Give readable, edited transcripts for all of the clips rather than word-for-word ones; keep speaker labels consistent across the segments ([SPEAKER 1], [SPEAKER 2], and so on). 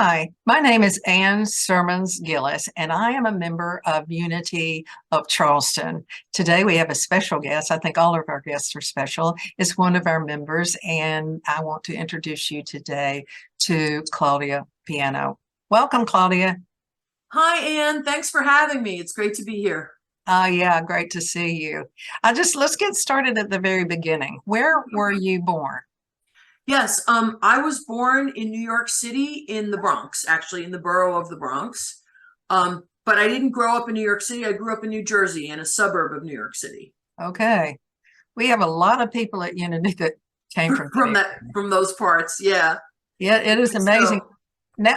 [SPEAKER 1] Hi, my name is Ann Sermons Gillis, and I am a member of Unity of Charleston. Today we have a special guest. I think all of our guests are special. It's one of our members, and I want to introduce you today to Claudia Piano. Welcome, Claudia.
[SPEAKER 2] Hi, Anne. Thanks for having me. It's great to be here.
[SPEAKER 1] Oh, yeah, great to see you. Let's get started at the very beginning. Where were you born?
[SPEAKER 2] Yes, I was born in New York City in the Bronx, actually in the borough of the Bronx. But I didn't grow up in New York City. I grew up in New Jersey, in a suburb of New York City.
[SPEAKER 1] Okay. We have a lot of people at Unity that came from
[SPEAKER 2] From
[SPEAKER 1] there.
[SPEAKER 2] those parts, yeah.
[SPEAKER 1] Yeah, it is amazing.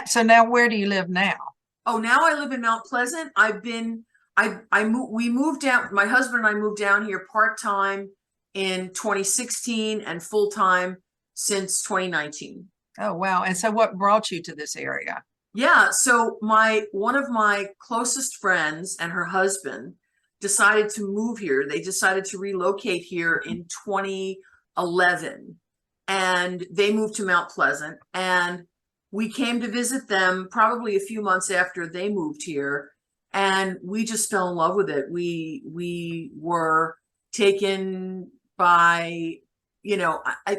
[SPEAKER 2] So,
[SPEAKER 1] Now where do you live now?
[SPEAKER 2] oh, now I live in Mount Pleasant. We moved down. My husband and I moved down here part-time in 2016 and full-time since 2019.
[SPEAKER 1] Oh, wow. And so what brought you to this area?
[SPEAKER 2] Yeah, so my one of my closest friends and her husband decided to move here. They decided to relocate here in 2011, and they moved to Mount Pleasant, and we came to visit them probably a few months after they moved here, and we just fell in love with it. We were taken by, I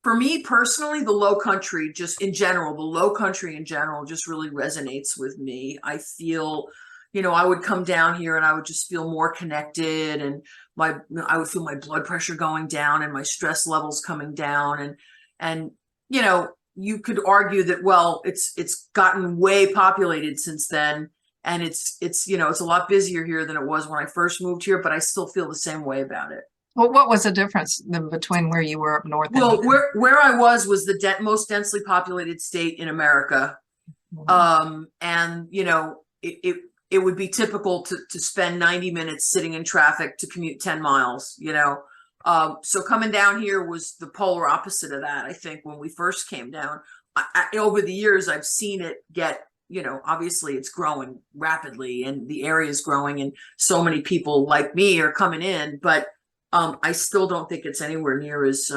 [SPEAKER 2] for me personally, the low country, just in general, the low country in general just really resonates with me. I feel, I would come down here and I would just feel more connected, and I would feel my blood pressure going down and my stress levels coming down. And, you could argue that, well, it's gotten way populated since then. And it's a lot busier here than it was when I first moved here, but I still feel the same way about it.
[SPEAKER 1] Well, what was the difference then between where you were up north and
[SPEAKER 2] Well, where I was the most densely populated state in America.
[SPEAKER 1] Mhm.
[SPEAKER 2] And it would be typical to spend 90 minutes sitting in traffic to commute 10 miles. So coming down here was the polar opposite of that. I think when we first came down, over the years, I've seen it get, obviously it's growing rapidly and the area is growing and so many people like me are coming in, but I still don't think it's anywhere near as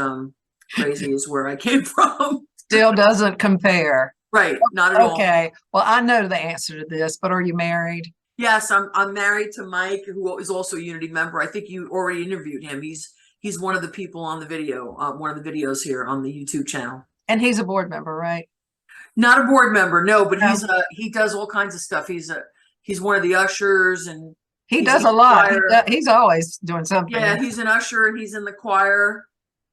[SPEAKER 2] crazy as where I came from.
[SPEAKER 1] Still doesn't compare.
[SPEAKER 2] Right, not at all.
[SPEAKER 1] Okay. Well, I know the answer to this, but are you married?
[SPEAKER 2] Yes, I'm married to Mike, who is also a Unity member. I think you already interviewed him. He's one of the people on the video, one of the videos here on the YouTube channel.
[SPEAKER 1] And he's a board member, right?
[SPEAKER 2] Not a board member, no, but
[SPEAKER 1] No.
[SPEAKER 2] he does all kinds of stuff. He's one of the ushers, and
[SPEAKER 1] He
[SPEAKER 2] he's in
[SPEAKER 1] does a
[SPEAKER 2] the
[SPEAKER 1] lot.
[SPEAKER 2] choir.
[SPEAKER 1] He's always doing something.
[SPEAKER 2] Yeah, he's an usher and he's in the choir.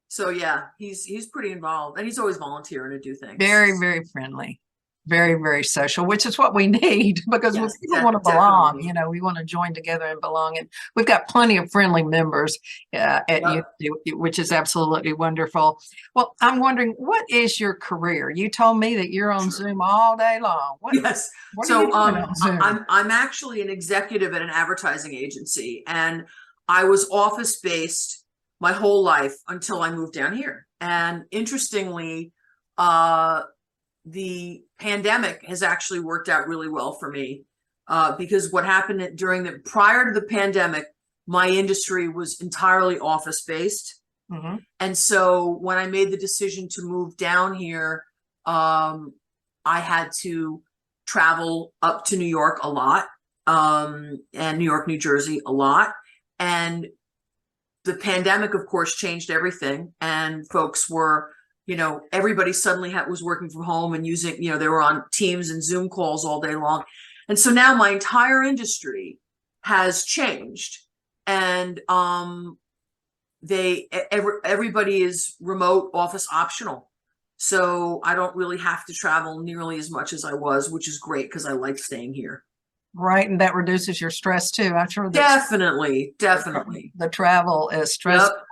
[SPEAKER 2] So yeah, he's pretty involved, and he's always volunteering to do things.
[SPEAKER 1] Very, very friendly, very, very social, which is what we need because we
[SPEAKER 2] Yes,
[SPEAKER 1] people want to belong.
[SPEAKER 2] definitely.
[SPEAKER 1] We want to join together and belong. And we've got plenty of friendly members at
[SPEAKER 2] Yep.
[SPEAKER 1] you, which is absolutely wonderful. Well, I'm wondering, what is your career? You told me that you're on
[SPEAKER 2] Sure.
[SPEAKER 1] Zoom all day long.
[SPEAKER 2] Yes.
[SPEAKER 1] What are you
[SPEAKER 2] So
[SPEAKER 1] doing on Zoom?
[SPEAKER 2] I'm actually an executive at an advertising agency, and I was office based my whole life until I moved down here. And interestingly, uh the pandemic has actually worked out really well for me, because what happened during the prior to the pandemic, my industry was entirely office based.
[SPEAKER 1] Hmm.
[SPEAKER 2] And so when I made the decision to move down here, I had to travel up to New York a lot, and New York, New Jersey a lot. And the pandemic, of course, changed everything. And folks were, everybody suddenly was working from home and using, they were on Teams and Zoom calls all day long. And so now my entire industry has changed. And everybody is remote office optional. So I don't really have to travel nearly as much as I was, which is great because I like staying here.
[SPEAKER 1] Right, and that reduces your stress too. I'm sure that
[SPEAKER 2] Definitely, definitely.
[SPEAKER 1] the travel is stressful.
[SPEAKER 2] Yep,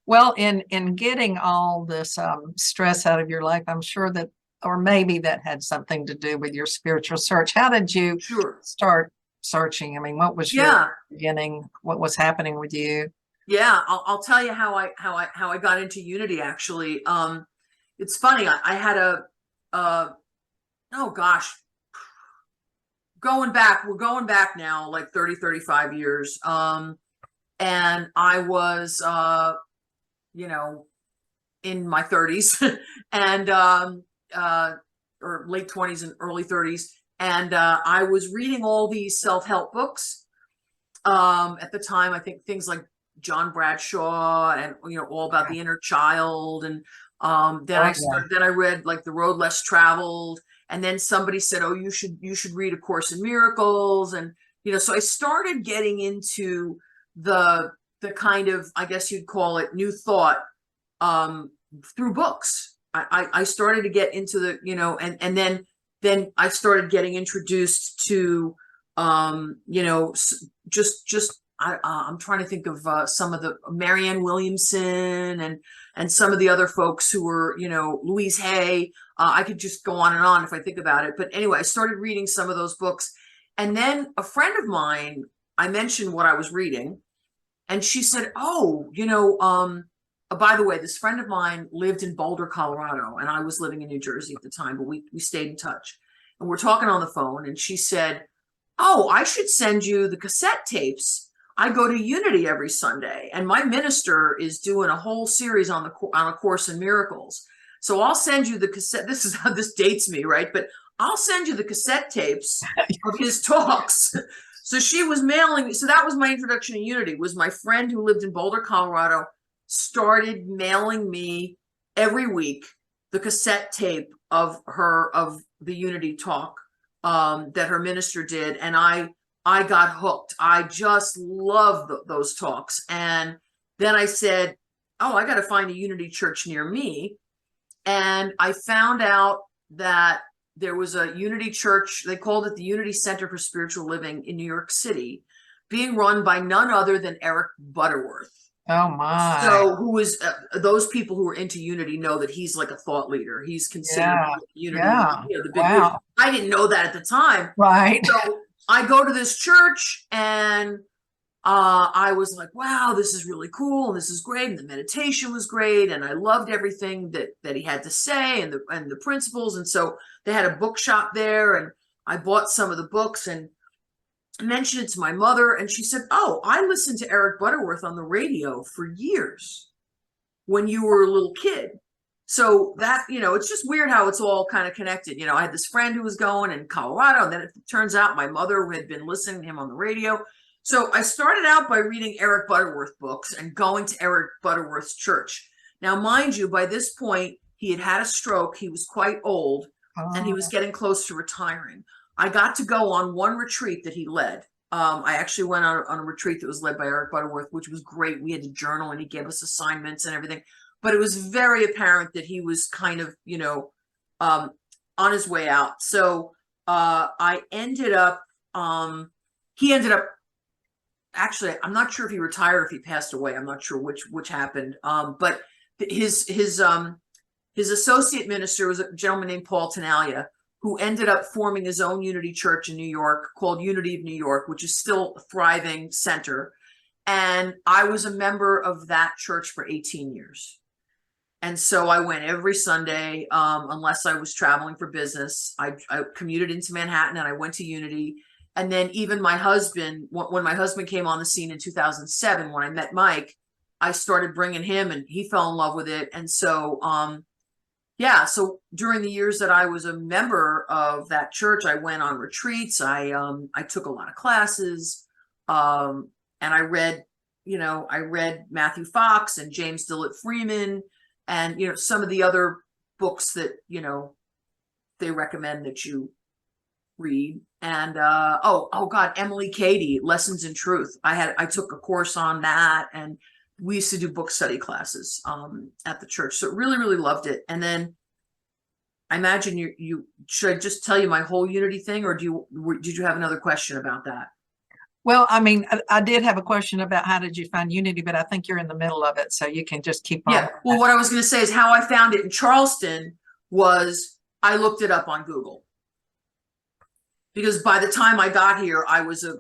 [SPEAKER 1] Well, in getting all this stress out of your life, I'm sure that, or maybe that had something to do with your spiritual search. How did you
[SPEAKER 2] sure.
[SPEAKER 1] start searching? I mean, what was your
[SPEAKER 2] Yeah,
[SPEAKER 1] beginning? What was happening with you?
[SPEAKER 2] yeah. I'll tell you how I got into Unity actually. It's funny. I had uh oh gosh, we're going back now like 35 years. And I was you know, in my 30s, and or late 20s and early 30s. And I was reading all these self-help books. At the time, I think things like John Bradshaw and, all about the inner child. And then I read like The Road Less Traveled. And then somebody said, oh, you should read A Course in Miracles. And, so I started getting into the kind of, I guess you'd call it, new thought through books. I started to get into the, and then I started getting introduced to, I'm trying to think of some of the Marianne Williamson and some of the other folks who were, Louise Hay. I could just go on and on if I think about it. But anyway, I started reading some of those books. And then a friend of mine, I mentioned what I was reading, and she said, oh, by the way, this friend of mine lived in Boulder, Colorado, and I was living in New Jersey at the time, but we stayed in touch. And we're talking on the phone, and she said, oh, I should send you the cassette tapes. I go to Unity every Sunday, and my minister is doing a whole series on A Course in Miracles. So I'll send you the cassette. This is how this dates me, right? But I'll send you the cassette tapes of his talks. So she was mailing me. So that was my introduction to Unity, was my friend who lived in Boulder, Colorado, started mailing me every week the cassette tape of the Unity talk that her minister did. And I got hooked. I just loved those talks. And then I said, oh, I got to find a Unity church near me. And I found out that there was a Unity church. They called it the Unity Center for Spiritual Living in New York City, being run by none other than Eric Butterworth.
[SPEAKER 1] Oh my.
[SPEAKER 2] So who is those people who are into Unity know that he's like a thought leader. He's considered Unity, the big vision. I didn't know that at the time.
[SPEAKER 1] Right.
[SPEAKER 2] So I go to this church, and I was like, wow, this is really cool, and this is great, and the meditation was great, and I loved everything that he had to say, and the principles. And so they had a bookshop there, and I bought some of the books and mentioned it to my mother, and she said, oh, I listened to Eric Butterworth on the radio for years when you were a little kid. So that, it's just weird how it's all kind of connected. I had this friend who was going in Colorado, and then it turns out my mother had been listening to him on the radio. So I started out by reading Eric Butterworth books and going to Eric Butterworth's church. Now, mind you, by this point, he had had a stroke. He was quite old, and he was getting close to retiring. I got to go on one retreat that he led. I actually went on a retreat that was led by Eric Butterworth, which was great. We had to journal, and he gave us assignments and everything. But it was very apparent that he was kind of, on his way out. So I ended up, he ended up, actually, I'm not sure if he retired or if he passed away. I'm not sure which happened. But his associate minister was a gentleman named Paul Tenalia, who ended up forming his own Unity church in New York called Unity of New York, which is still a thriving center. And I was a member of that church for 18 years. And so I went every Sunday, unless I was traveling for business. I commuted into Manhattan, and I went to Unity. And then even my husband, when my husband came on the scene in 2007, when I met Mike, I started bringing him, and he fell in love with it. And so, so during the years that I was a member of that church, I went on retreats. I took a lot of classes, and I read Matthew Fox and James Dillett Freeman, and some of the other books that they recommend that you read. And oh God, Emily Cady, Lessons in Truth. I took a course on that, and we used to do book study classes at the church. So really, really loved it. And then I imagine you should I just tell you my whole Unity thing, or did you have another question about that?
[SPEAKER 1] Well, I mean, I did have a question about how did you find Unity, but I think you're in the middle of it, so you can just keep on.
[SPEAKER 2] Yeah. Well, what I was going to say is how I found it in Charleston was I looked it up on Google. Because by the time I got here, I was a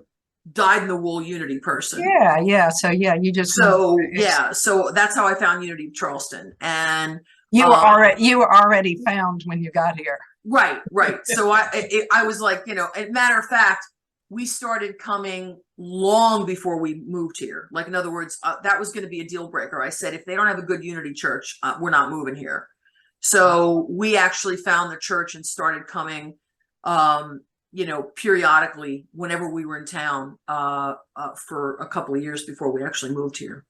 [SPEAKER 2] dyed-in-the-wool Unity person.
[SPEAKER 1] Yeah. So you just
[SPEAKER 2] so that's how I found Unity of Charleston. And
[SPEAKER 1] you were already found when you got here.
[SPEAKER 2] Right. So I was like, as a matter of fact, we started coming long before we moved here. Like, in other words, that was going to be a deal breaker. I said, if they don't have a good Unity church, we're not moving here. So we actually found the church and started coming, periodically whenever we were in town, for a couple of years before we actually moved here.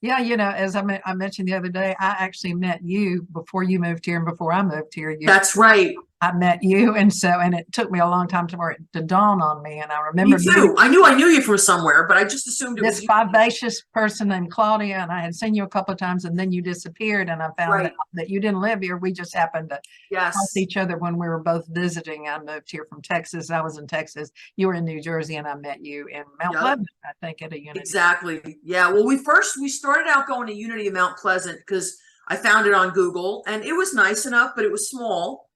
[SPEAKER 1] Yeah, as I mentioned the other day, I actually met you before you moved here and before I moved here.
[SPEAKER 2] That's right.
[SPEAKER 1] I met you, and it took me a long time for it to dawn on me. And I
[SPEAKER 2] Me
[SPEAKER 1] remember
[SPEAKER 2] too. I knew you from somewhere, but I just assumed it was
[SPEAKER 1] this
[SPEAKER 2] you.
[SPEAKER 1] vivacious person named Claudia, and I had seen you a couple of times, and then you disappeared, and I found
[SPEAKER 2] Right.
[SPEAKER 1] out that you didn't live here. We just happened to
[SPEAKER 2] Yes.
[SPEAKER 1] cross each other when we were both visiting. I moved here from Texas. I was in Texas. You were in New Jersey, and I met you in Mount
[SPEAKER 2] Yep.
[SPEAKER 1] Pleasant, I think, at a Unity.
[SPEAKER 2] Exactly. Yeah. Well, we started out going to Unity in Mount Pleasant because I found it on Google and it was nice enough, but it was small.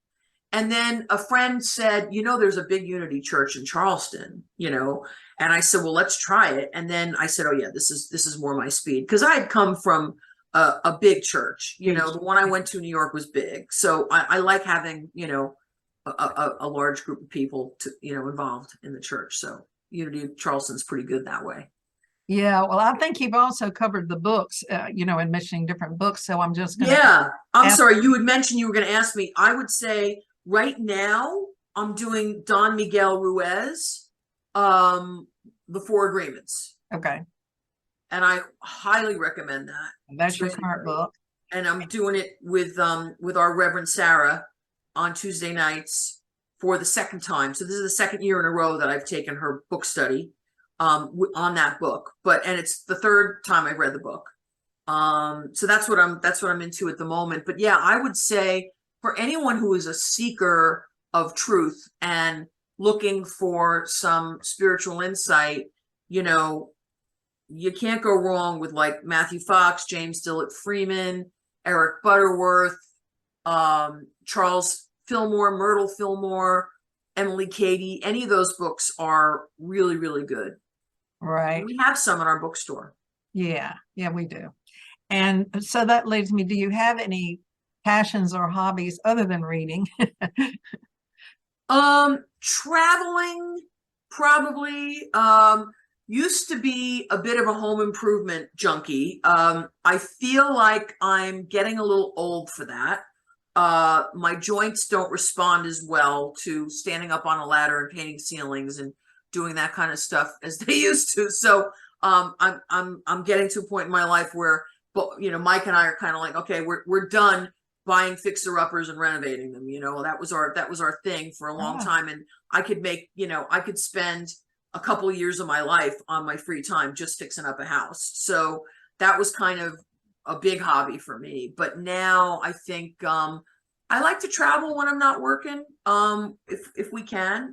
[SPEAKER 2] And then a friend said, there's a big Unity church in Charleston, and I said, well, let's try it. And then I said, oh yeah, this is more my speed. Because I had come from a big church, the one I went to in New York was big. So I like having, a large group of people to, involved in the church. So Unity of Charleston's pretty good that way.
[SPEAKER 1] Yeah, well, I think you've also covered the books, in mentioning different books. So I'm just going to
[SPEAKER 2] Yeah. I'm
[SPEAKER 1] ask.
[SPEAKER 2] sorry. You had mentioned you were going to ask me. I would say right now I'm doing Don Miguel Ruiz, The Four Agreements.
[SPEAKER 1] Okay.
[SPEAKER 2] And I highly recommend that.
[SPEAKER 1] That's your current book.
[SPEAKER 2] And I'm doing it with our Reverend Sarah on Tuesday nights for the second time. So this is the second year in a row that I've taken her book study on that book. And it's the third time I've read the book. So that's what I'm into at the moment. But yeah, I would say for anyone who is a seeker of truth and looking for some spiritual insight, you can't go wrong with like Matthew Fox, James Dillett Freeman, Eric Butterworth, Charles Fillmore, Myrtle Fillmore, Emily Cady. Any of those books are really, really good.
[SPEAKER 1] Right.
[SPEAKER 2] And we have some in our bookstore.
[SPEAKER 1] Yeah, we do. And so that leads me, do you have any passions or hobbies other than reading?
[SPEAKER 2] Traveling, probably. Used to be a bit of a home improvement junkie. I feel like I'm getting a little old for that. My joints don't respond as well to standing up on a ladder and painting ceilings and doing that kind of stuff as they used to. So I'm getting to a point in my life where, Mike and I are kind of like, okay, we're done buying fixer-uppers and renovating them. That was our thing for a long time. And I could spend a couple of years of my life on my free time just fixing up a house. So that was kind of a big hobby for me. But now I think I like to travel when I'm not working, if we can,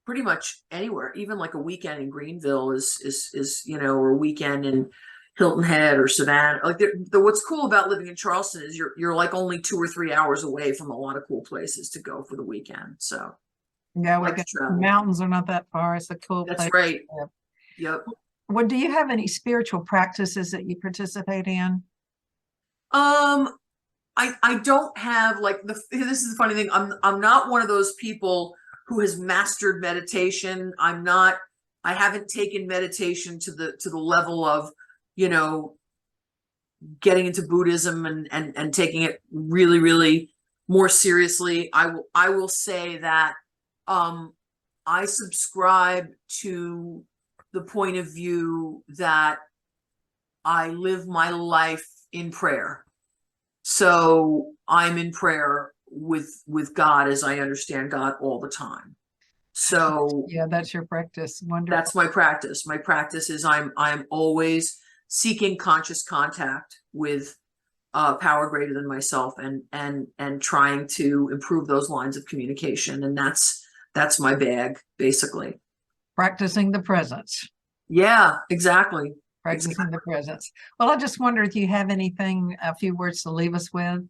[SPEAKER 2] pretty much anywhere. Even like a weekend in Greenville is or a weekend in Hilton Head or Savannah. Like what's cool about living in Charleston is you're like only 2 or 3 hours away from a lot of cool places to go for the weekend. So
[SPEAKER 1] yeah, mountains are not that far. It's a cool place.
[SPEAKER 2] That's right. Yep.
[SPEAKER 1] Well, do you have any spiritual practices that you participate in?
[SPEAKER 2] I don't have this is the funny thing. I'm not one of those people who has mastered meditation. I haven't taken meditation to the level of, getting into Buddhism and taking it really, really more seriously. I will say that I subscribe to the point of view that I live my life in prayer. So I'm in prayer with God as I understand God all the time. So
[SPEAKER 1] yeah, that's your practice. Wonderful.
[SPEAKER 2] That's my practice. My practice is I'm always seeking conscious contact with power greater than myself and trying to improve those lines of communication. And that's my bag, basically.
[SPEAKER 1] Practicing the presence.
[SPEAKER 2] Yeah, exactly.
[SPEAKER 1] Practicing the presence. Well, I just wonder if you have a few words to leave us with.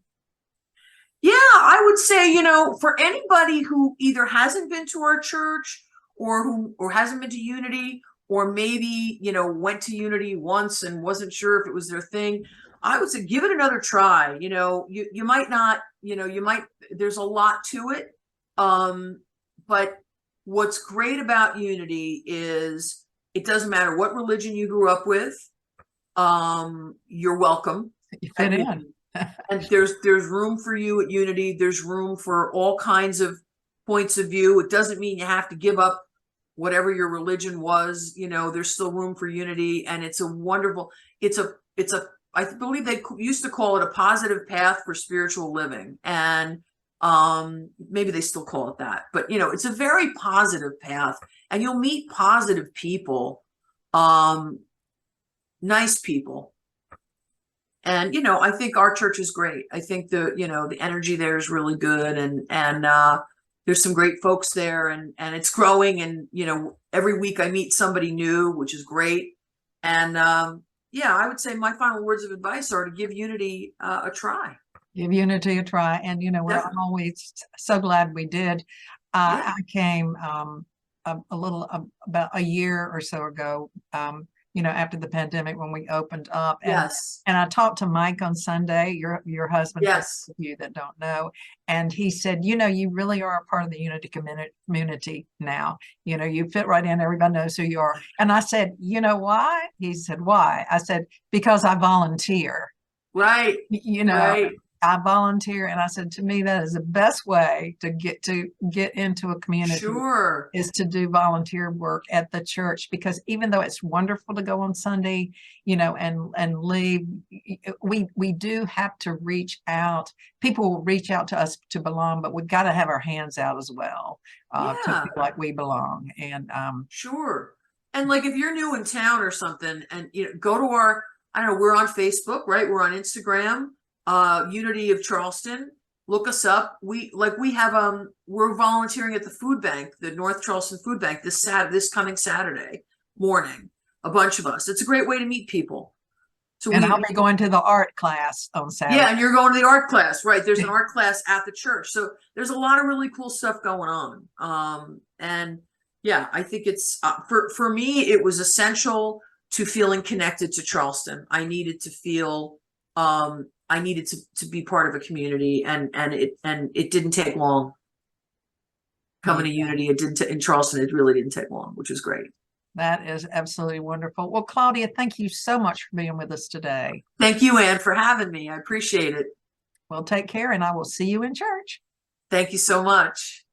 [SPEAKER 2] Yeah, I would say, for anybody who either hasn't been to our church or hasn't been to Unity, or maybe, went to Unity once and wasn't sure if it was their thing, I would say give it another try. You might not, there's a lot to it. But what's great about Unity is it doesn't matter what religion you grew up with. you're welcome
[SPEAKER 1] You
[SPEAKER 2] at
[SPEAKER 1] fit in.
[SPEAKER 2] Unity. And there's room for you at Unity. There's room for all kinds of points of view. It doesn't mean you have to give up whatever your religion was. You know, there's still room for unity, and it's a wonderful. It's a. I believe they used to call it a positive path for spiritual living, and maybe they still call it that. But you know, it's a very positive path, and you'll meet positive people, nice people. And you know, I think our church is great. I think the energy there is really good, and there's some great folks there, and it's growing. And you know, every week I meet somebody new, which is great. And yeah, I would say my final words of advice are to give Unity a try.
[SPEAKER 1] Give Unity a try. And, we're
[SPEAKER 2] Definitely.
[SPEAKER 1] always so glad we did.
[SPEAKER 2] Yeah.
[SPEAKER 1] I came a little about a year or so ago, after the pandemic when we opened up.
[SPEAKER 2] Yes.
[SPEAKER 1] And I talked to Mike on Sunday, your husband, for
[SPEAKER 2] Yes.
[SPEAKER 1] those of you that don't know. And he said, you really are a part of the Unity community now. You fit right in. Everybody knows who you are. And I said, you know why? He said, why? I said, because I volunteer.
[SPEAKER 2] Right.
[SPEAKER 1] You know,
[SPEAKER 2] Right.
[SPEAKER 1] I volunteer, and I said, to me, that is the best way to get into a community
[SPEAKER 2] Sure.
[SPEAKER 1] is to do volunteer work at the church. Because even though it's wonderful to go on Sunday, and leave, we do have to reach out. People will reach out to us to belong, but we've got to have our hands out as well, to
[SPEAKER 2] Yeah.
[SPEAKER 1] feel like we belong. And
[SPEAKER 2] Sure. And like if you're new in town or something, and go to our, I don't know, we're on Facebook, right? We're on Instagram, Unity of Charleston. Look us up. We have we're volunteering at the food bank, the North Charleston Food Bank this coming Saturday morning. A bunch of us. It's a great way to meet people. So
[SPEAKER 1] and I'll be going to the art class on Saturday.
[SPEAKER 2] yeah, and you're going to the art class, right? There's an art class at the church. So there's a lot of really cool stuff going on. And yeah, I think it's for me, it was essential to feeling connected to Charleston. I needed to feel I needed to be part of a community, and it didn't take long coming to Unity. It didn't in Charleston, it really didn't take long, which was great.
[SPEAKER 1] That is absolutely wonderful. Well, Claudia, thank you so much for being with us today.
[SPEAKER 2] Thank you, Anne, for having me. I appreciate it.
[SPEAKER 1] Well, take care, and I will see you in church.
[SPEAKER 2] Thank you so much.